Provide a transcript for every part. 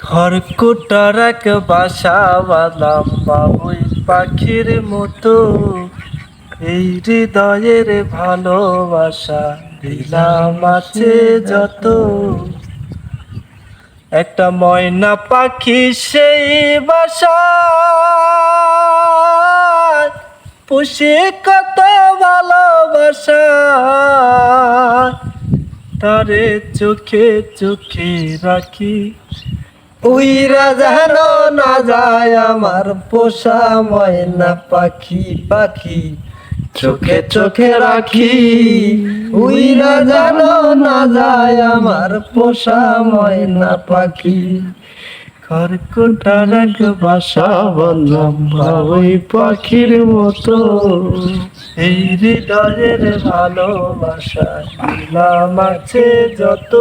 খড়কুটার এক বাসা বাঁধলাম বাবুই পাখির মতো, এই হৃদয়ের ভালোবাসা দিলাম আছে যত। একটা ময়না পাখি সেই বাসা পুষি কত ভালোবাসা, তারে চোখে চোখে রাখি, উইরা যেন না যায় আমার পোষা ময়না পাখি। পাখি চোখে চোখে রাখি, উইরা যেন না যায় আমার পোষা ময়না পাখি। খড়কুটার এক বাসা বাঁধলাম বাবুই পাখির মতো, এই হৃদয়ের ভালোবাসা দিলাম আছে যত।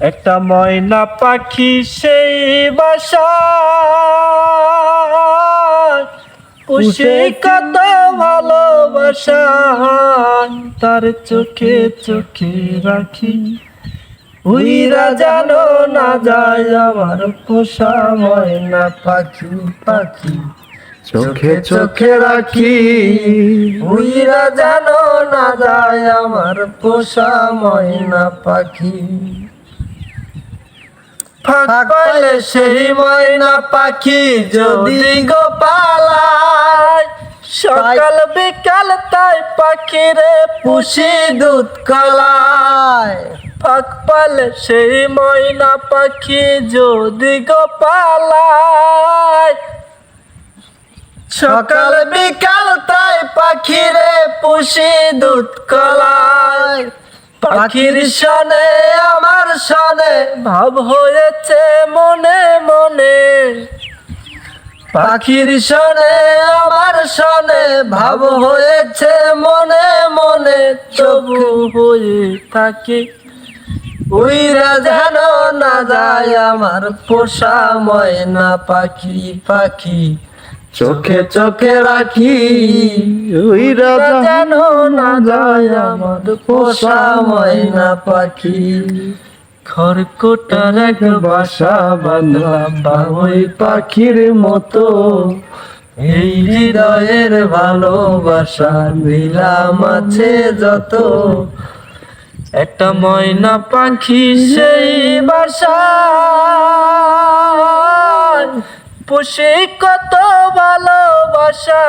একটা ময়না পাখি সেই বাসা পুষে কত ভালোবাসা, তার চোখে চোখে রাখি, উইরা জানো না যায় আমার পোষা ময়না পাখি। পাখি চোখে চোখে রাখি, উইরা জানো না যায় আমার পোষা ময়না পাখি। ফাঁক পাইলে সেই ময়না পাখি যদি গো পালায়, সকাল বিকাল তাই পাখিরে পুষি দুধ কলায়। ফাঁক পাইলে সেই ময়না পাখি যদি গো পালায়, সকাল বিকাল তাই পাখিরে পুষি দুধ কলায়। পাখির সনে আমার সনে ভাব হয়েছে মনে মনে, পাখির সনে আমার সনে ভাব হয়েছে মনে মনে, তবু হয়ে থাকে উইরা যেন না যায় আমার পোষা ময়না পাখি। পাখি চোখে চোখে রাখি, উইরা যেন না যায় আমার পোষা ময়না পাখি। খড়কুটার এক বাসা বাঁধলাম বাবুই পাখির মতো, এই হৃদয়ের ভালোবাসা দিলাম আছে যত। একটা ময়না পাখি সেই বাসা পুষে কত ভালোবাসা,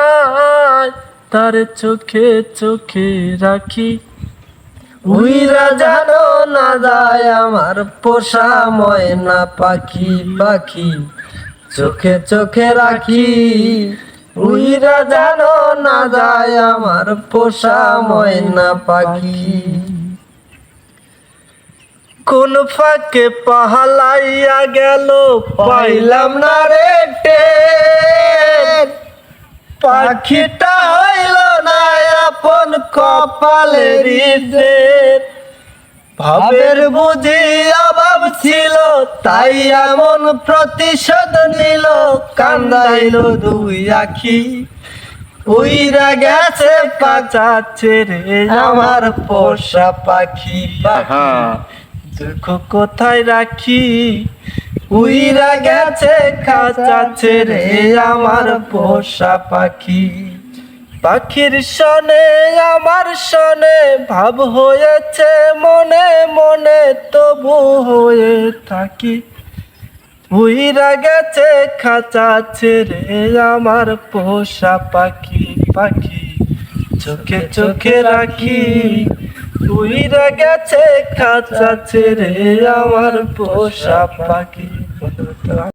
তার চোখে চোখে রাখি, উইরা জানো না যায় আমার পোষা ময়না পাখি। পাখি চোখে চোখে রাখি, উইরা জানো না যায় আমার পোষা ময়না পাখি। কোন ফাঁকে পাহালাইয়া গেল পাইলাম না রে টের, পাখিটা হইল না আপন কপালের দের। ভাবের বুঝি অভাব ছিল তাই এমন প্রতিশোধ নিল, কান্দাইল দুই আখি, উইরা গেছে পাচা ছেড়ে আমার পোষা পাখি। দুঃখ কোথায় রাখি, উইরা গেছে খাঁচা ছেড়ে আমার পোষা পাখি। পাখির সনে আমার সনে ভাব হয়েছে মনে মনে, তবু হয়ে থাকি, উইরা গেছে খাঁচা ছেড়ে আমার পোষা পাখি। পাখি চোখে চোখে রাখি, উইরা গেছে খাঁচা ছেড়ে আমার পোষা পাখি।